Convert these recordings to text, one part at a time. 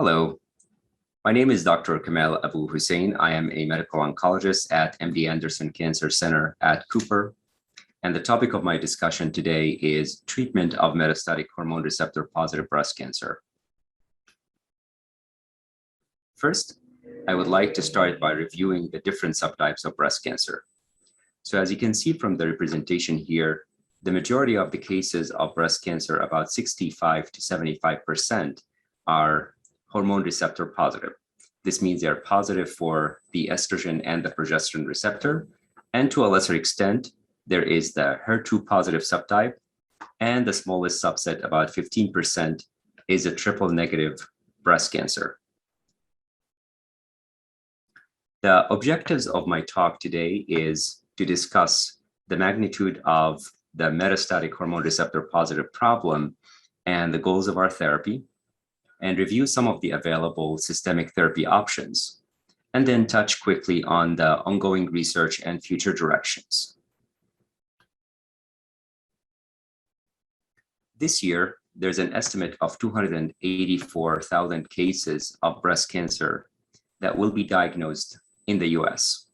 Hello, my name is Dr. Kamel Abou Hussein. I am a medical oncologist at MD Anderson Cancer Center at Cooper. And the topic of my discussion today is treatment of metastatic hormone receptor positive breast cancer. First, I would like to start by reviewing the different subtypes of breast cancer. So as you can see from the representation here, the majority of the cases of breast cancer, about 65 to 75%, are hormone receptor positive. This means they're positive for the estrogen and the progesterone receptor. And to a lesser extent, there is the HER2 positive subtype. And the smallest subset, about 15%, is a triple negative breast cancer. The objectives of my talk today is to discuss the magnitude of the metastatic hormone receptor positive problem and the goals of our therapy, and review some of the available systemic therapy options, and then touch quickly on the ongoing research and future directions. This year, there's an estimate of 284,000 cases of breast cancer that will be diagnosed in the US.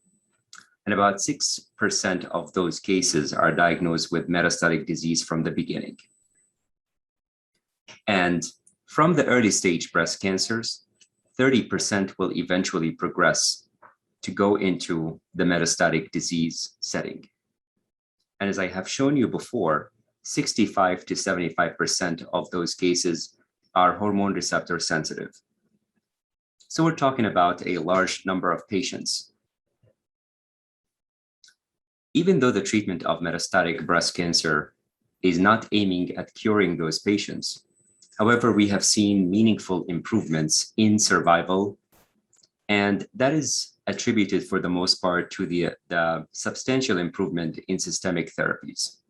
And about 6% of those cases are diagnosed with metastatic disease from the beginning. And from the early stage breast cancers, 30% will eventually progress to go into the metastatic disease setting. And as I have shown you before, 65 to 75% of those cases are hormone receptor sensitive. So we're talking about a large number of patients. Even though the treatment of metastatic breast cancer is not aiming at curing those patients, however, we have seen meaningful improvements in survival, and that is attributed for the most part to the substantial improvement in systemic therapies.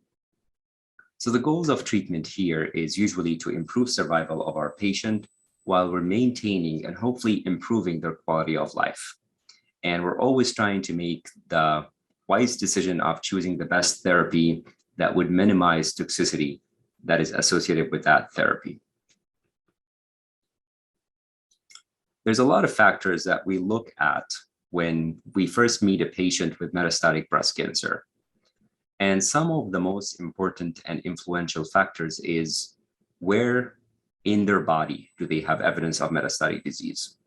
So the goals of treatment here is usually to improve survival of our patient while we're maintaining and hopefully improving their quality of life. And we're always trying to make the wise decision of choosing the best therapy that would minimize toxicity that is associated with that therapy. There's a lot of factors that we look at when we first meet a patient with metastatic breast cancer. And some of the most important and influential factors is where in their body do they have evidence of metastatic disease.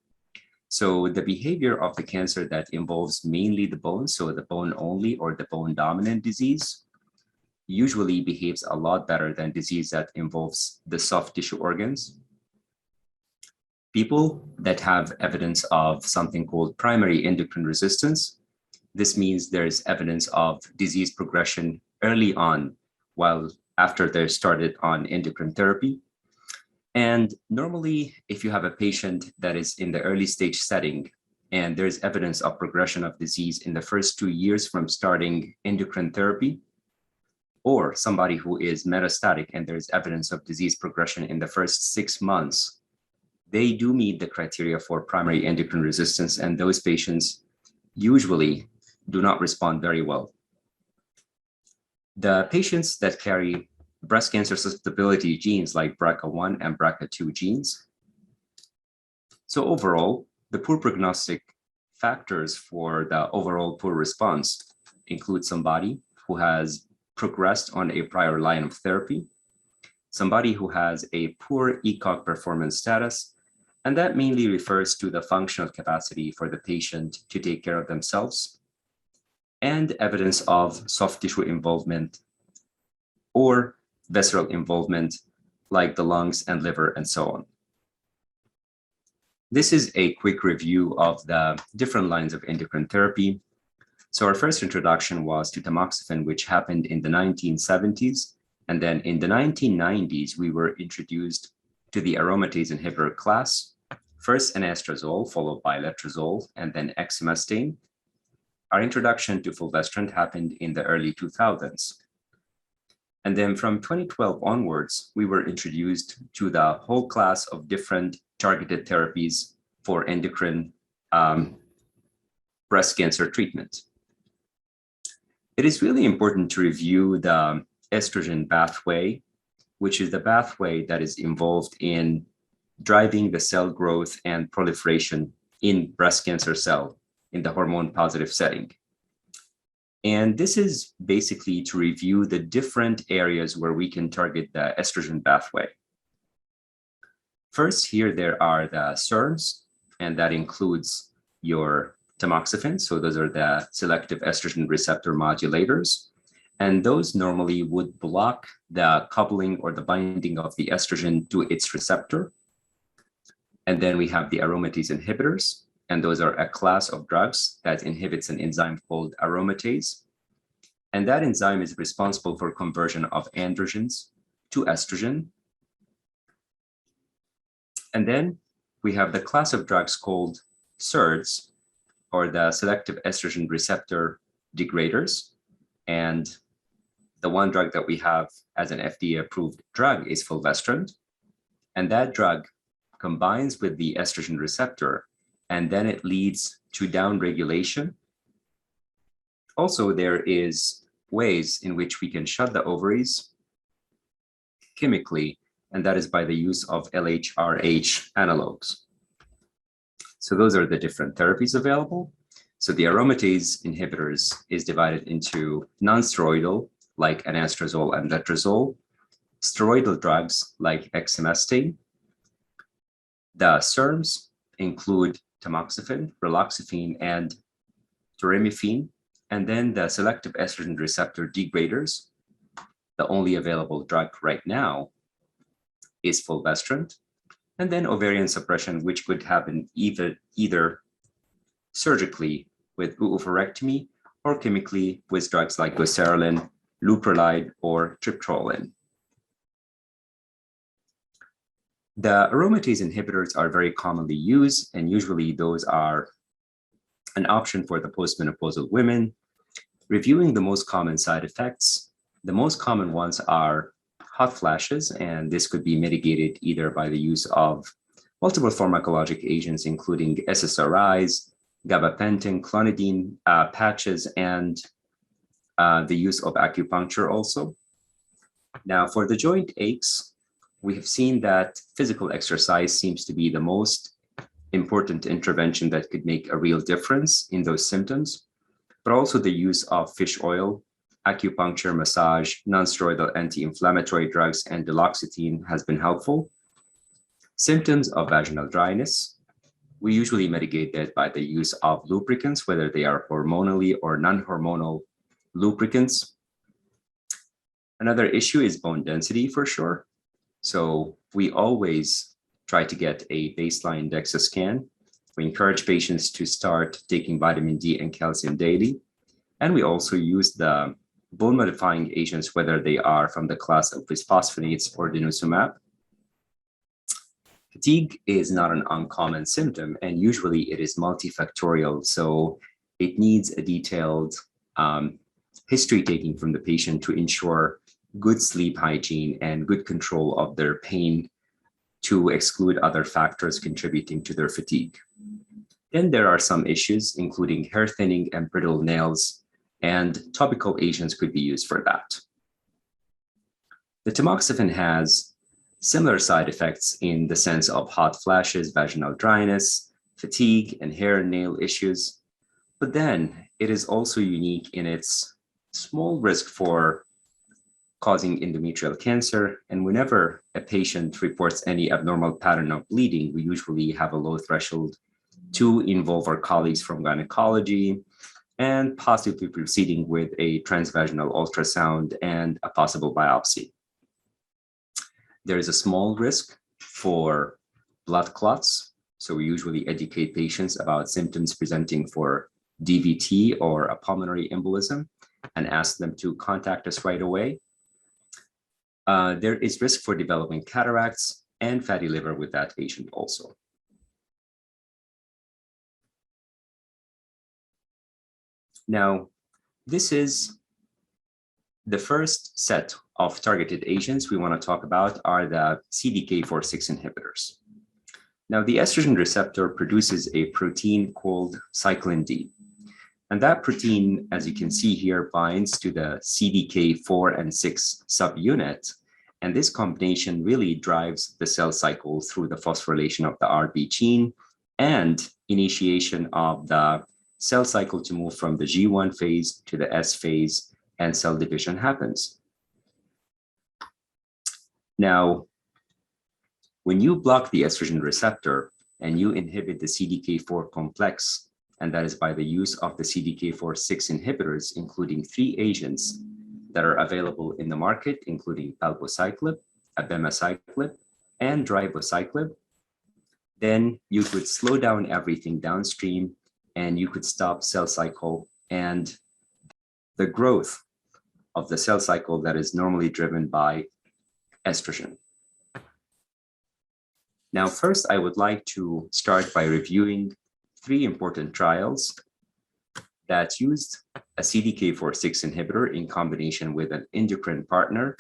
So the behavior of the cancer that involves mainly the bone, so the bone only or the bone dominant disease, usually behaves a lot better than disease that involves the soft tissue organs. People that have evidence of something called primary endocrine resistance, this means there's evidence of disease progression early on, while after they're started on endocrine therapy. And normally, if you have a patient that is in the early stage setting, and there's evidence of progression of disease in the first 2 years from starting endocrine therapy, or somebody who is metastatic and there's evidence of disease progression in the first 6 months, they do meet the criteria for primary endocrine resistance, and those patients usually do not respond very well. The patients that carry breast cancer susceptibility genes like BRCA1 and BRCA2 genes. So overall, the poor prognostic factors for the overall poor response include somebody who has progressed on a prior line of therapy, somebody who has a poor ECOG performance status, and that mainly refers to the functional capacity for the patient to take care of themselves, and evidence of soft tissue involvement or visceral involvement like the lungs and liver and so on. This is a quick review of the different lines of endocrine therapy. So our first introduction was to tamoxifen, which happened in the 1970s. And then in the 1990s, we were introduced to the aromatase inhibitor class, first anastrozole, followed by letrozole, and then exemestane. Our introduction to fulvestrant happened in the early 2000s. And then from 2012 onwards, we were introduced to the whole class of different targeted therapies for endocrine breast cancer treatment. It is really important to review the estrogen pathway, which is the pathway that is involved in driving the cell growth and proliferation in breast cancer cell in the hormone positive setting. And this is basically to review the different areas where we can target the estrogen pathway. First, here there are the SERMs, and that includes your tamoxifen. So those are the selective estrogen receptor modulators. And those normally would block the coupling or the binding of the estrogen to its receptor. And then we have the aromatase inhibitors, and those are a class of drugs that inhibits an enzyme called aromatase. And that enzyme is responsible for conversion of androgens to estrogen. And then we have the class of drugs called SERDs, or the selective estrogen receptor degraders. And the one drug that we have as an FDA-approved drug is fulvestrant. And that drug combines with the estrogen receptor, and then it leads to downregulation. Also, there is ways in which we can shut the ovaries chemically, and that is by the use of LHRH analogs. So those are the different therapies available. So the aromatase inhibitors is divided into non-steroidal, like anastrozole and letrozole, steroidal drugs like exemestane. The SERMs include tamoxifen, raloxifene, and doramifene. And then the selective estrogen receptor degraders, the only available drug right now is fulvestrant. And then ovarian suppression, which could happen either surgically with oophorectomy or chemically with drugs like goserelin, leuprolide, or triptorelin. The aromatase inhibitors are very commonly used, and usually those are an option for the postmenopausal women. Reviewing the most common side effects, the most common ones are hot flashes, and this could be mitigated either by the use of multiple pharmacologic agents, including SSRIs, gabapentin, clonidine patches, and the use of acupuncture also. Now, for the joint aches, we have seen that physical exercise seems to be the most important intervention that could make a real difference in those symptoms, but also the use of fish oil, acupuncture, massage, non-steroidal anti-inflammatory drugs, and duloxetine has been helpful. Symptoms of vaginal dryness, we usually mitigate that by the use of lubricants, whether they are hormonally or non-hormonal lubricants. Another issue is bone density for sure. So we always try to get a baseline DEXA scan. We encourage patients to start taking vitamin D and calcium daily. And we also use the bone modifying agents, whether they are from the class of bisphosphonates or denosumab. Fatigue is not an uncommon symptom, and usually it is multifactorial. So it needs a detailed history taking from the patient to ensure good sleep hygiene and good control of their pain to exclude other factors contributing to their fatigue. Then there are some issues, including hair thinning and brittle nails, and topical agents could be used for that. The tamoxifen has similar side effects in the sense of hot flashes, vaginal dryness, fatigue, and hair and nail issues. But then it is also unique in its small risk for causing endometrial cancer. And whenever a patient reports any abnormal pattern of bleeding, we usually have a low threshold to involve our colleagues from gynecology and possibly proceeding with a transvaginal ultrasound and a possible biopsy. There is a small risk for blood clots. So we usually educate patients about symptoms presenting for DVT or a pulmonary embolism and ask them to contact us right away. There is risk for developing cataracts and fatty liver with that patient also. Now, this is the first set of targeted agents we want to talk about are the CDK4/6 inhibitors. Now, the estrogen receptor produces a protein called cyclin D. And that protein, as you can see here, binds to the CDK4 and 6 subunit. And this combination really drives the cell cycle through the phosphorylation of the RB gene and initiation of the cell cycle to move from the G1 phase to the S phase, and cell division happens. Now, when you block the estrogen receptor and you inhibit the CDK4 complex, and that is by the use of the CDK4/6 inhibitors, including 3 agents that are available in the market, including palbociclib, abemaciclib, and ribociclib, then you could slow down everything downstream and you could stop cell cycle and the growth of the cell cycle that is normally driven by estrogen. Now, first, I would like to start by reviewing 3 important trials that used a CDK4/6 inhibitor in combination with an endocrine partner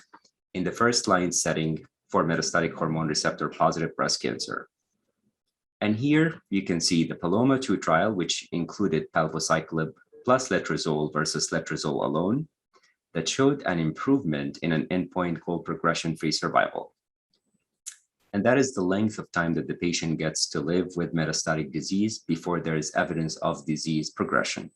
in the first-line setting for metastatic hormone receptor positive breast cancer. And here you can see the Paloma 2 trial, which included palbociclib plus letrozole versus letrozole alone, that showed an improvement in an endpoint called progression-free survival. And that is the length of time that the patient gets to live with metastatic disease before there is evidence of disease progression.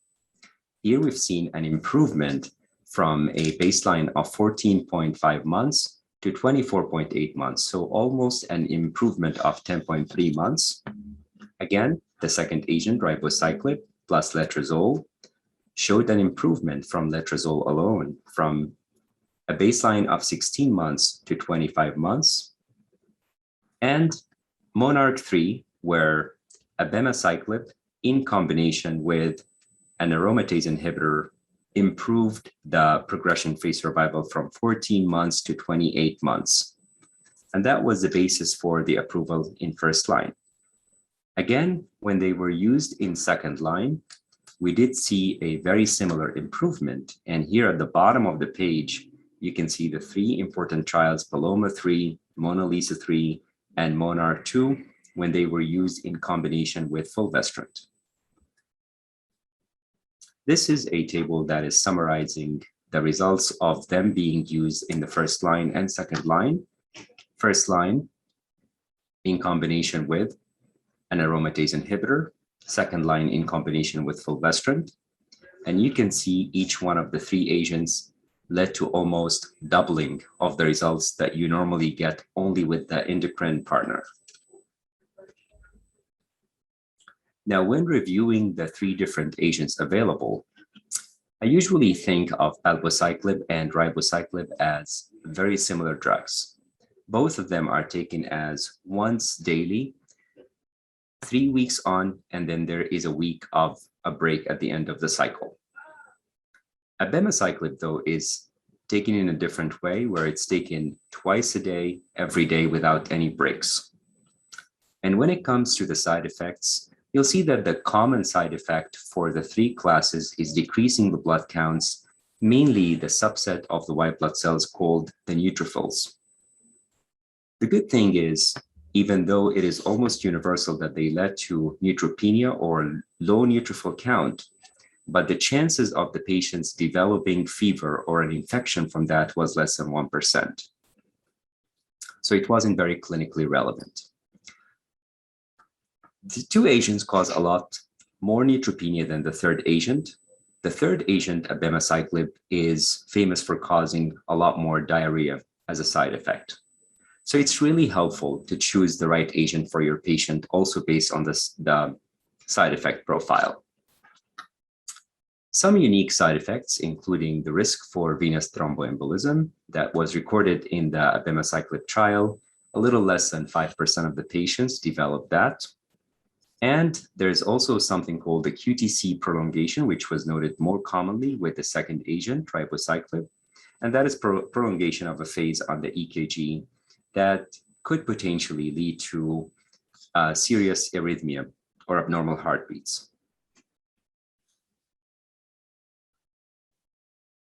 Here we've seen an improvement from a baseline of 14.5 months to 24.8 months, so almost an improvement of 10.3 months. Again, the second agent, ribociclib plus letrozole, showed an improvement from letrozole alone from a baseline of 16 months to 25 months. And Monarch 3, where abemaciclib in combination with an aromatase inhibitor improved the progression-free survival from 14 months to 28 months. And that was the basis for the approval in first line. Again, when they were used in second line, we did see a very similar improvement. And here at the bottom of the page, you can see the 3 important trials, Paloma 3, Mona Lisa 3, and Monarch 2, when they were used in combination with fulvestrant. This is a table that is summarizing the results of them being used in the first line and second line. First line in combination with an aromatase inhibitor, second line in combination with fulvestrant. And you can see each one of the 3 agents led to almost doubling of the results that you normally get only with the endocrine partner. Now, when reviewing the 3 different agents available, I usually think of palbociclib and ribociclib as very similar drugs. Both of them are taken as once daily, 3 weeks on, and then there is a week of a break at the end of the cycle. Abemaciclib, though, is taken in a different way, where it's taken twice a day, every day, without any breaks. And when it comes to the side effects, you'll see that the common side effect for the 3 classes is decreasing the blood counts, mainly the subset of the white blood cells called the neutrophils. The good thing is, even though it is almost universal that they led to neutropenia or low neutrophil count, but the chances of the patients developing fever or an infection from that was less than 1%. So it wasn't very clinically relevant. The 2 agents cause a lot more neutropenia than the third agent. The third agent, abemaciclib, is famous for causing a lot more diarrhea as a side effect. So it's really helpful to choose the right agent for your patient, also based on the side effect profile. Some unique side effects, including the risk for venous thromboembolism that was recorded in the abemaciclib trial. A little less than 5% of the patients developed that. And there's also something called the QTc prolongation, which was noted more commonly with the second agent, ribociclib. And that is prolongation of a phase on the EKG that could potentially lead to serious arrhythmia or abnormal heartbeats.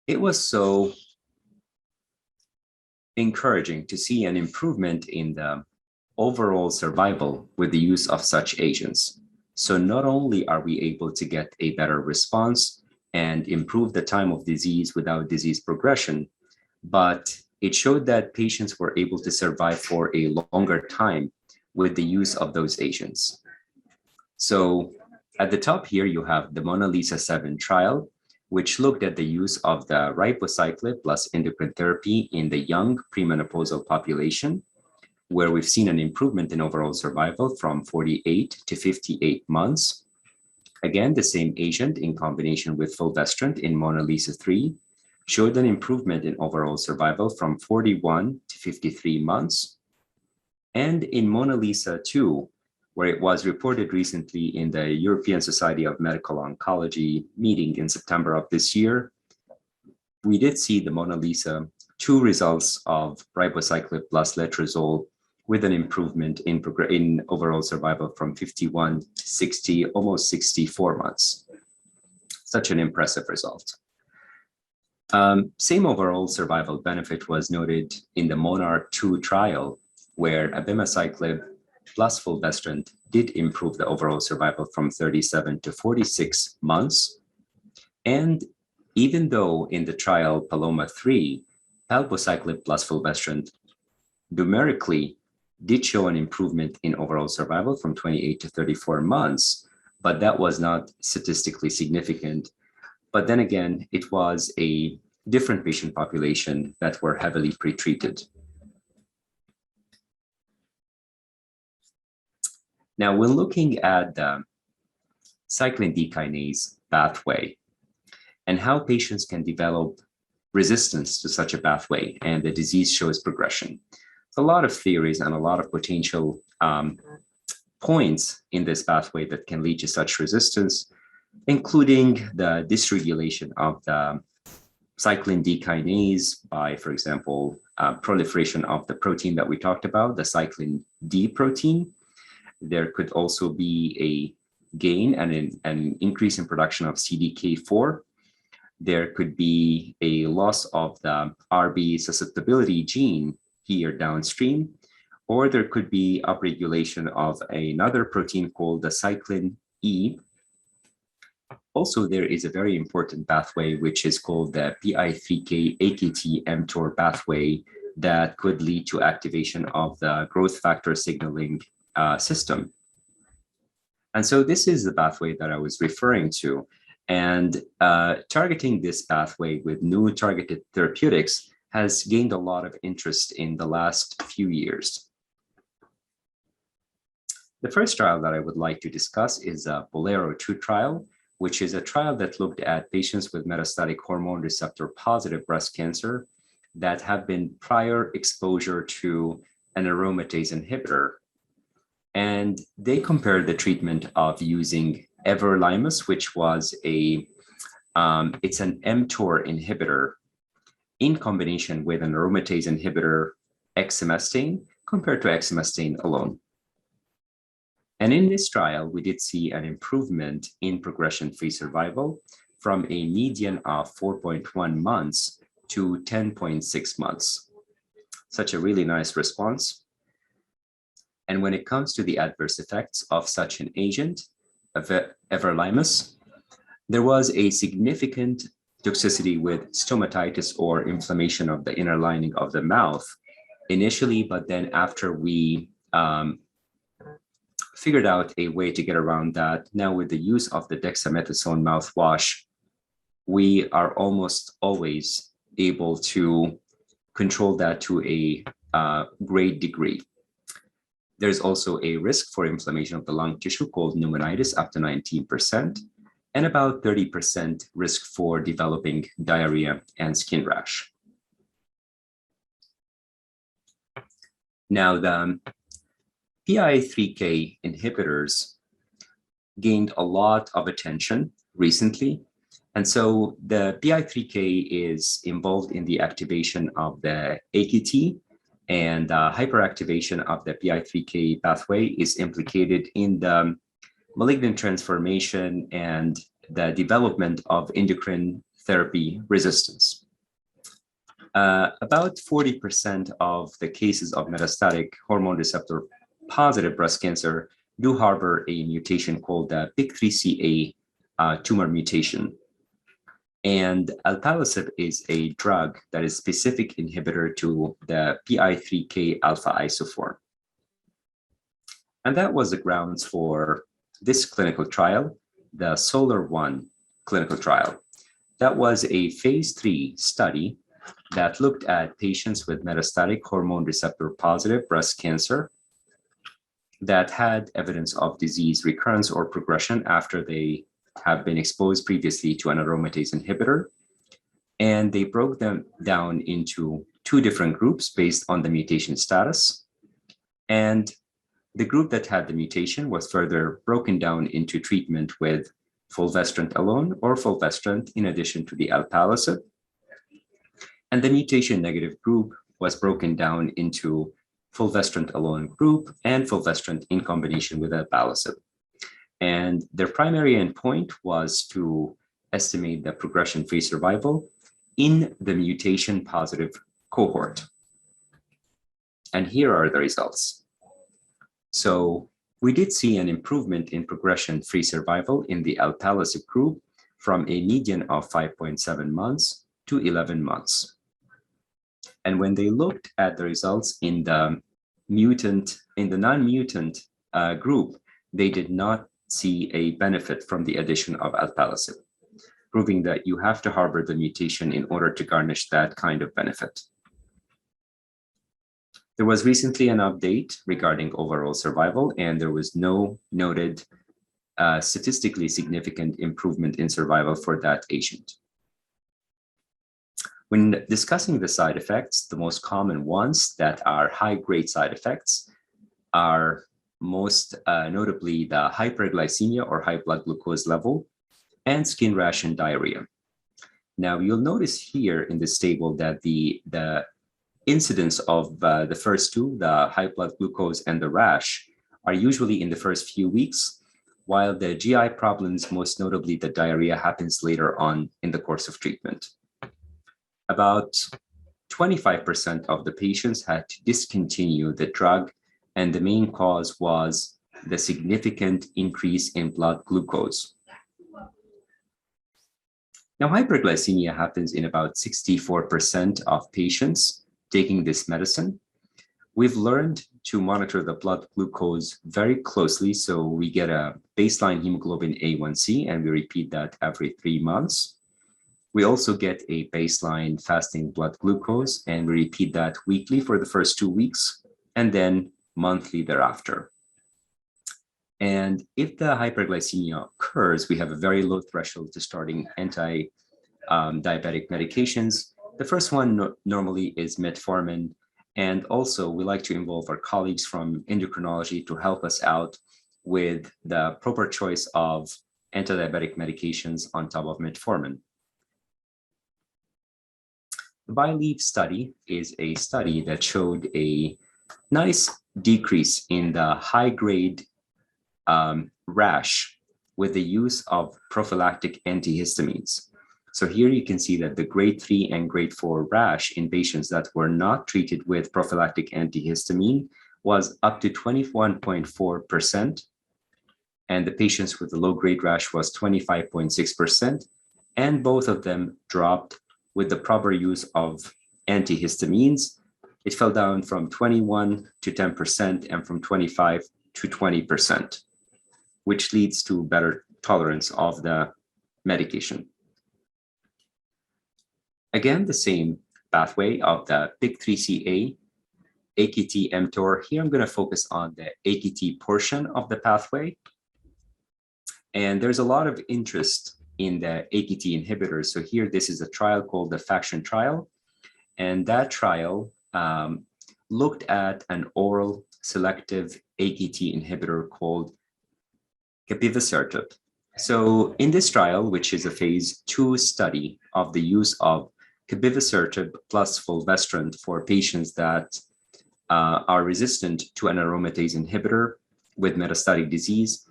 It was so encouraging to see an improvement in the overall survival with the use of such agents. So not only are we able to get a better response and improve the time of disease without disease progression, but it showed that patients were able to survive for a longer time with the use of those agents. So at the top here, you have the Mona Lisa 7 trial, which looked at the use of the ribociclib plus endocrine therapy in the young premenopausal population, where we've seen an improvement in overall survival from 48 to 58 months. Again, the same agent in combination with fulvestrant in Mona Lisa 3 showed an improvement in overall survival from 41 to 53 months. And in Mona Lisa 2, where it was reported recently in the European Society of Medical Oncology meeting in September of this year, we did see the Mona Lisa 2 results of ribociclib plus letrozole with an improvement in overall survival from 51 to 60, almost 64 months. Such an impressive result. Same overall survival benefit was noted in the MONARCH 2 trial, where abemaciclib plus fulvestrant did improve the overall survival from 37 to 46 months. And even though in the trial PALOMA 3, palbociclib plus fulvestrant numerically did show an improvement in overall survival from 28 to 34 months, but that was not statistically significant. But then again, it was a different patient population that were heavily pretreated. Now, when looking at the cyclin D kinase pathway and how patients can develop resistance to such a pathway and the disease shows progression, a lot of theories and a lot of potential points in this pathway that can lead to such resistance, including the dysregulation of the cyclin D kinase by, for example, proliferation of the protein that we talked about, the cyclin D protein. There could also be a gain and an increase in production of CDK4. There could be a loss of the RB susceptibility gene here downstream, or there could be upregulation of another protein called the cyclin E. Also, there is a very important pathway, which is called the PI3K-AKT-mTOR pathway that could lead to activation of the growth factor signaling system. And so this is the pathway that I was referring to. And targeting this pathway with new targeted therapeutics has gained a lot of interest in the last few years. The first trial that I would like to discuss is a Bolero 2 trial, which is a trial that looked at patients with metastatic hormone receptor positive breast cancer that have been prior exposure to an aromatase inhibitor. And they compared the treatment of using everolimus, which was it's an mTOR inhibitor, in combination with an aromatase inhibitor, exemestane, compared to exemestane alone. And in this trial, we did see an improvement in progression-free survival from a median of 4.1 months to 10.6 months. Such a really nice response. And when it comes to the adverse effects of such an agent, everolimus, there was a significant toxicity with stomatitis or inflammation of the inner lining of the mouth initially, but then after we figured out a way to get around that, now with the use of the dexamethasone mouthwash, we are almost always able to control that to a great degree. There's also a risk for inflammation of the lung tissue called pneumonitis up to 19%, and about 30% risk for developing diarrhea and skin rash. Now, the PI3K inhibitors gained a lot of attention recently. And so the PI3K is involved in the activation of the AKT, and hyperactivation of the PI3K pathway is implicated in the malignant transformation and the development of endocrine therapy resistance. About 40% of the cases of metastatic hormone receptor positive breast cancer do harbor a mutation called the PIK3CA tumor mutation. And alpelisib is a drug that is specific inhibitor to the PI3K alpha isoform. And that was the grounds for this clinical trial, the SOLAR-1 clinical trial. That was a phase 3 study that looked at patients with metastatic hormone receptor positive breast cancer that had evidence of disease recurrence or progression after they have been exposed previously to an aromatase inhibitor. And they broke them down into 2 different groups based on the mutation status. And the group that had the mutation was further broken down into treatment with fulvestrant alone or fulvestrant in addition to the alpelisib. And the mutation negative group was broken down into fulvestrant alone group and fulvestrant in combination with alpelisib. And their primary endpoint was to estimate the progression-free survival in the mutation positive cohort. And here are the results. So we did see an improvement in progression-free survival in the alpelisib group from a median of 5.7 months to 11 months. And when they looked at the results in the non-mutant group, they did not see a benefit from the addition of alpelisib, proving that you have to harbor the mutation in order to garnish that kind of benefit. There was recently an update regarding overall survival, and there was no noted statistically significant improvement in survival for that agent. When discussing the side effects, the most common ones that are high-grade side effects are most notably the hyperglycemia or high blood glucose level and skin rash and diarrhea. Now, you'll notice here in this table that the incidence of the first 2, the high blood glucose and the rash, are usually in the first few weeks, while the GI problems, most notably the diarrhea, happens later on in the course of treatment. About 25% of the patients had to discontinue the drug, and the main cause was the significant increase in blood glucose. Now, hyperglycemia happens in about 64% of patients taking this medicine. We've learned to monitor the blood glucose very closely, so we get a baseline hemoglobin A1C, and we repeat that every 3 months. We also get a baseline fasting blood glucose, and we repeat that weekly for the first 2 weeks, and then monthly thereafter. And if the hyperglycemia occurs, we have a very low threshold to starting anti-diabetic medications. The first one normally is metformin. And also, we like to involve our colleagues from endocrinology to help us out with the proper choice of anti-diabetic medications on top of metformin. The BioLeave study is a study that showed a nice decrease in the high-grade rash with the use of prophylactic antihistamines. So here you can see that the grade 3 and grade 4 rash in patients that were not treated with prophylactic antihistamine was up to 21.4%, and the patients with the low-grade rash was 25.6%, and both of them dropped with the proper use of antihistamines. It fell down from 21 to 10% and from 25 to 20%, which leads to better tolerance of the medication. Again, the same pathway of the PIK3CA, AKT mTOR. Here I'm going to focus on the AKT portion of the pathway. And there's a lot of interest in the AKT inhibitors. So here, this is a trial called the FACTION trial. And that trial looked at an oral selective AKT inhibitor called capivasertib. So in this trial, which is a phase 2 study of the use of capivasertib plus fulvestrant for patients that are resistant to an aromatase inhibitor with metastatic disease,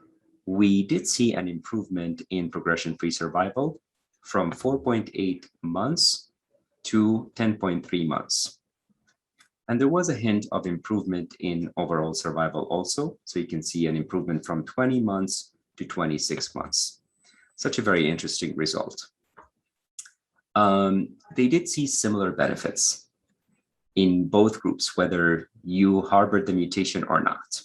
we did see an improvement in progression-free survival from 4.8 months to 10.3 months. And there was a hint of improvement in overall survival also. So you can see an improvement from 20 months to 26 months. Such a very interesting result. They did see similar benefits in both groups, whether you harbored the mutation or not.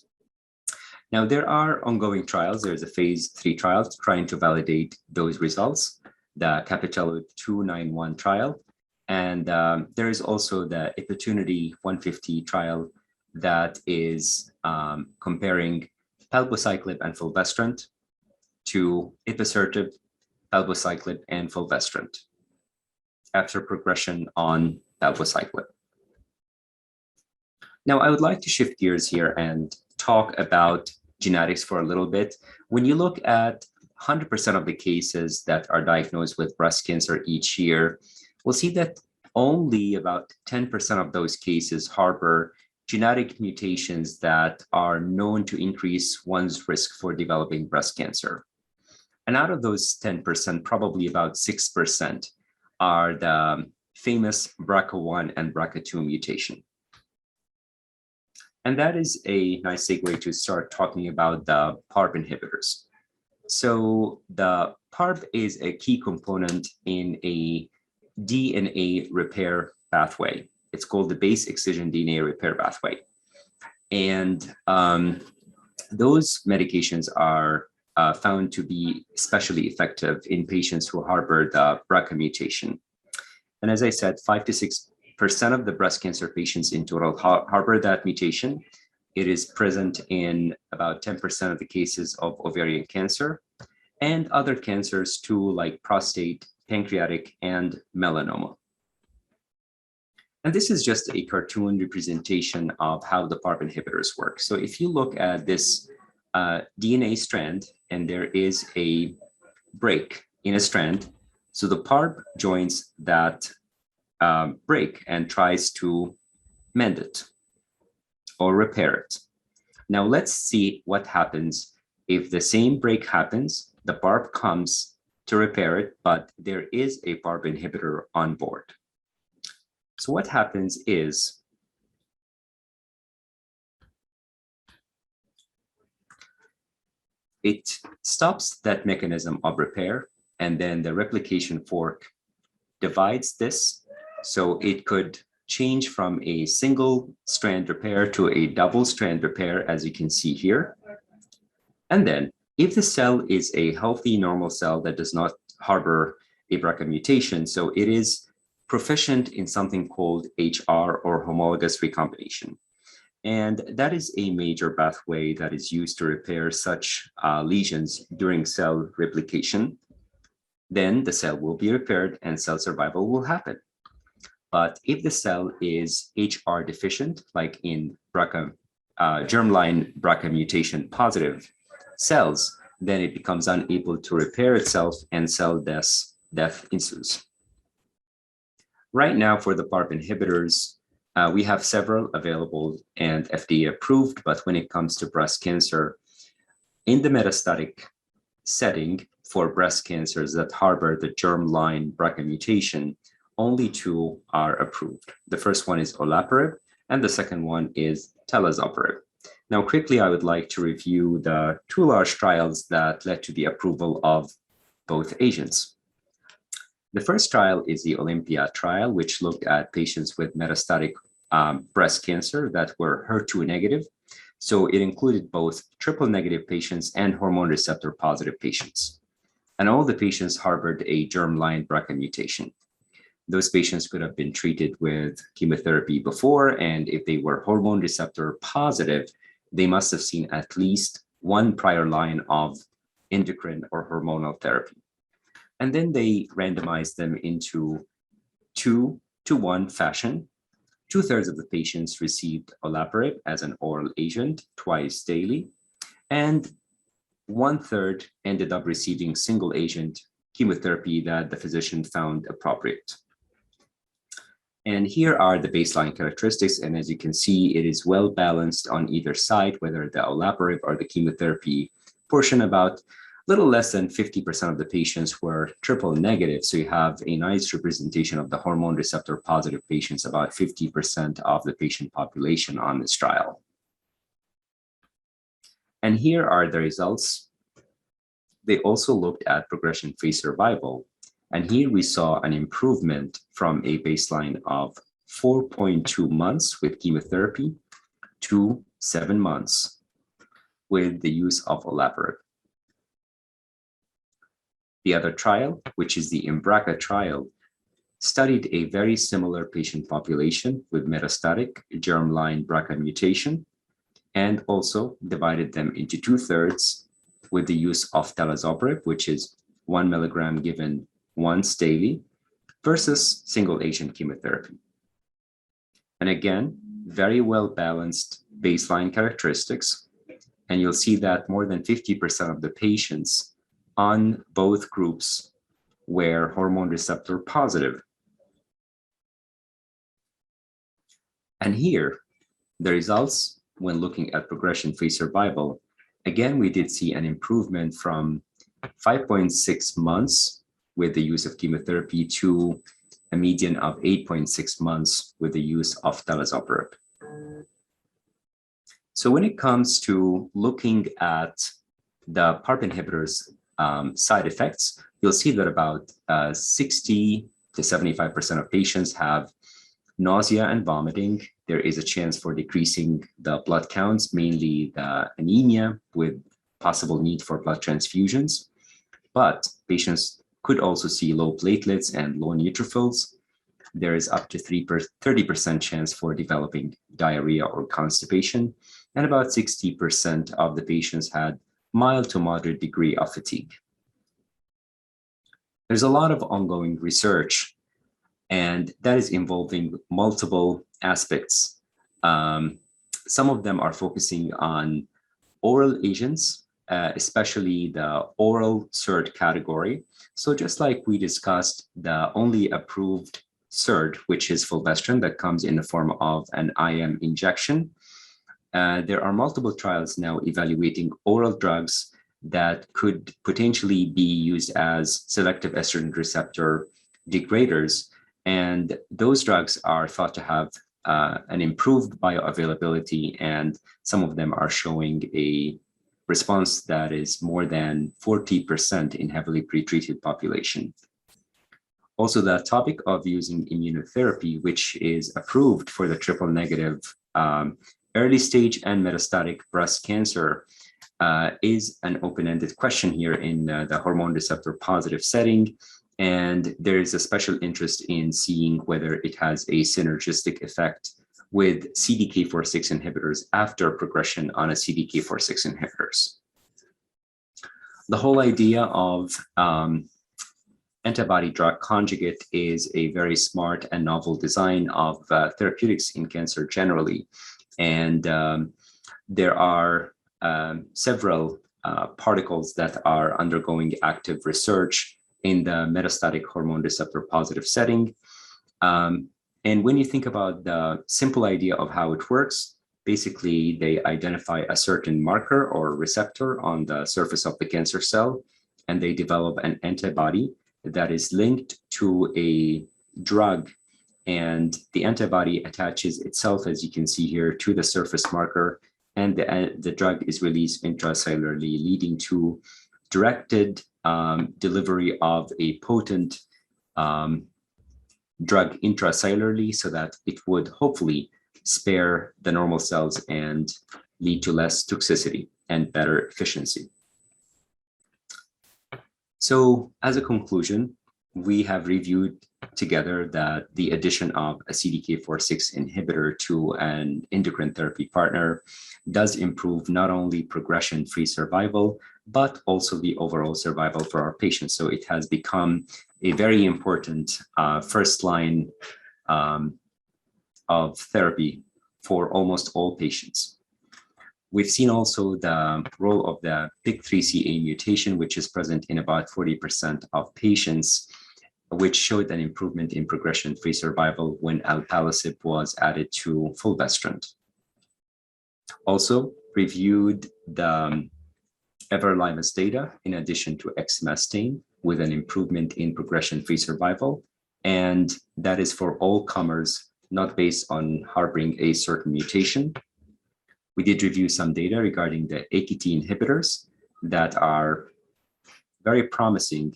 Now, there are ongoing trials. There's a phase 3 trial trying to validate those results, the Capitello 291 trial. And there is also the Opportunity 150 trial that is comparing palbociclib and fulvestrant to ipisertib, palbociclib, and fulvestrant after progression on palbociclib. Now, I would like to shift gears here and talk about genetics for a little bit. When you look at 100% of the cases that are diagnosed with breast cancer each year, we'll see that only about 10% of those cases harbor genetic mutations that are known to increase one's risk for developing breast cancer. And out of those 10%, probably about 6% are the famous BRCA1 and BRCA2 mutation. And that is a nice segue to start talking about the PARP inhibitors. So the PARP is a key component in a DNA repair pathway. It's called the base excision DNA repair pathway. And those medications are found to be especially effective in patients who harbor the BRCA mutation. And as I said, 5 to 6% of the breast cancer patients in total harbor that mutation. It is present in about 10% of the cases of ovarian cancer and other cancers too, like prostate, pancreatic, and melanoma. And this is just a cartoon representation of how the PARP inhibitors work. So if you look at this DNA strand, and there is a break in a strand, so the PARP joins that break and tries to mend it or repair it. Now let's see what happens if the same break happens, the PARP comes to repair it, but there is a PARP inhibitor on board. So what happens is it stops that mechanism of repair, and then the replication fork divides this. So it could change from a single strand repair to a double strand repair, as you can see here. And then if the cell is a healthy, normal cell that does not harbor a BRCA mutation, so it is proficient in something called HR, or homologous recombination. And that is a major pathway that is used to repair such lesions during cell replication. Then the cell will be repaired and cell survival will happen. But if the cell is HR deficient, like in BRCA, germline BRCA mutation positive cells, then it becomes unable to repair itself and cell death ensues. Right now for the PARP inhibitors, we have several available and FDA approved, but when it comes to breast cancer, in the metastatic setting for breast cancers that harbor the germline BRCA mutation, only 2 are approved. The first one is olaparib, and the second one is talazoparib. Now, quickly, I would like to review the 2 large trials that led to the approval of both agents. The first trial is the OlympiAD trial, which looked at patients with metastatic breast cancer that were HER2 negative. So it included both triple negative patients and hormone receptor positive patients. And all the patients harbored a germline BRCA mutation. Those patients could have been treated with chemotherapy before, and if they were hormone receptor positive, they must have seen at least 1 prior line of endocrine or hormonal therapy. And then they randomized them into 2-to-1 fashion. 2/3 of the patients received olaparib as an oral agent twice daily, and 1/3 ended up receiving single agent chemotherapy that the physician found appropriate. And here are the baseline characteristics. And as you can see, it is well balanced on either side, whether the olaparib or the chemotherapy portion. About a little less than 50% of the patients were triple negative. So you have a nice representation of the hormone receptor positive patients, about 50% of the patient population on this trial. And here are the results. They also looked at progression-free survival. And here we saw an improvement from a baseline of 4.2 months with chemotherapy to 7 months with the use of olaparib. The other trial, which is the IMBRACA trial, studied a very similar patient population with metastatic germline BRCA mutation, and also divided them into 2/3 with the use of talazoparib, which is 1 milligram given once daily, versus single agent chemotherapy. And again, very well balanced baseline characteristics. And you'll see that more than 50% of the patients on both groups were hormone receptor positive. And here, the results when looking at progression-free survival, again, we did see an improvement from 5.6 months with the use of chemotherapy to a median of 8.6 months with the use of talazoparib. So when it comes to looking at the PARP inhibitors side effects, you'll see that about 60 to 75% of patients have nausea and vomiting. There is a chance for decreasing the blood counts, mainly the anemia with possible need for blood transfusions. But patients could also see low platelets and low neutrophils. There is up to 30% chance for developing diarrhea or constipation, and about 60% of the patients had mild to moderate degree of fatigue. There's a lot of ongoing research, and that is involving multiple aspects. Some of them are focusing on oral agents, especially the oral SERD category. So just like we discussed, the only approved SERD, which is fulvestrant, that comes in the form of an IM injection. There are multiple trials now evaluating oral drugs that could potentially be used as selective estrogen receptor degraders. And those drugs are thought to have an improved bioavailability, and some of them are showing a response that is more than 40% in heavily pretreated population. Also, the topic of using immunotherapy, which is approved for the triple negative early stage and metastatic breast cancer, is an open-ended question here in the hormone receptor positive setting. And there is a special interest in seeing whether it has a synergistic effect with CDK4/6 inhibitors after progression on a CDK4/6 inhibitors. The whole idea of antibody drug conjugate is a very smart and novel design of therapeutics in cancer generally. And there are several particles that are undergoing active research in the metastatic hormone receptor positive setting. And when you think about the simple idea of how it works, basically they identify a certain marker or receptor on the surface of the cancer cell, and they develop an antibody that is linked to a drug. And the antibody attaches itself, as you can see here, to the surface marker, and the drug is released intracellularly, leading to directed delivery of a potent drug intracellularly, so that it would hopefully spare the normal cells and lead to less toxicity and better efficiency. So as a conclusion, we have reviewed together that the addition of a CDK4/6 inhibitor to an endocrine therapy partner does improve not only progression-free survival, but also the overall survival for our patients. So it has become a very important first line of therapy for almost all patients. We've seen also the role of the PIK3CA mutation, which is present in about 40% of patients, which showed an improvement in progression-free survival when alpelisib was added to fulvestrant. Also reviewed the everolimus data in addition to exemestane with an improvement in progression-free survival. And that is for all comers, not based on harboring a certain mutation. We did review some data regarding the AKT inhibitors that are very promising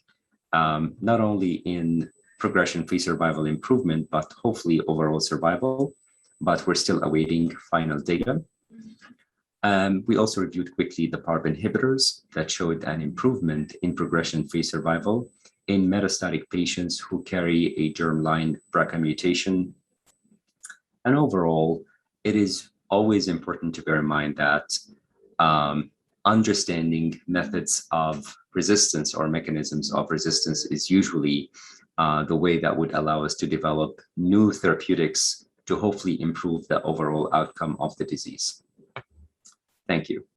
not only in progression-free survival improvement, but hopefully overall survival, but we're still awaiting final data. We also reviewed quickly the PARP inhibitors that showed an improvement in progression-free survival in metastatic patients who carry a germline BRCA mutation. And overall, it is always important to bear in mind that understanding methods of resistance or mechanisms of resistance is usually the way that would allow us to develop new therapeutics to hopefully improve the overall outcome of the disease. Thank you.